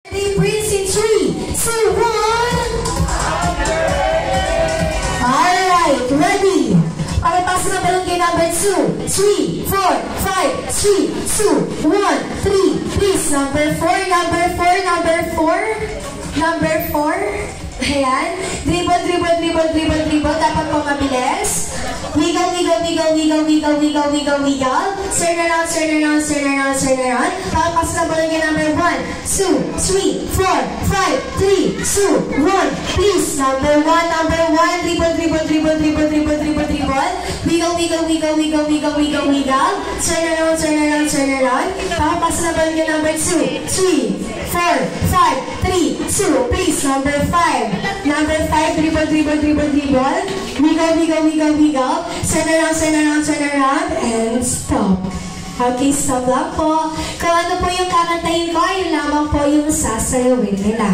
Prince in 3, 2, 1. Alright, ready. Pakipasa na balon kay number 2, 3, 4, 5, 3, 2, 1, 3. Please, number 4, number 4, number 4. Number 4. Ayan. Dribble, dribble, dribble, dribble, dribble. Dapat po mabilis. Wiggle, wiggle, wiggle, wiggle, wiggle, wiggle, wiggle, wiggle. Turn around, turn around, turn around, turn around. Pakipasa na balon kay number 1, 2, 3, 4, 5, 3, 2, 1. Please, number 1, number 1. Dribble, dribble, dribble, dribble, dribble, dribble, dribble. Wiggle, wiggle, wiggle, wiggle, wiggle, wiggle, wiggle. Turn around, turn around, turn around. Pakipasa na balon kay number 2, 3, 4, 5, 3, 2. Please, number 5. Number 5, dribble, dribble, dribble, dribble. Wiggle, wiggle, wiggle, wiggle. Turn around, turn around, turn around. And stop. Okay, stop lang po. Kung ano po yung kakantahin ko, yun lamang po yung sasayawin nila.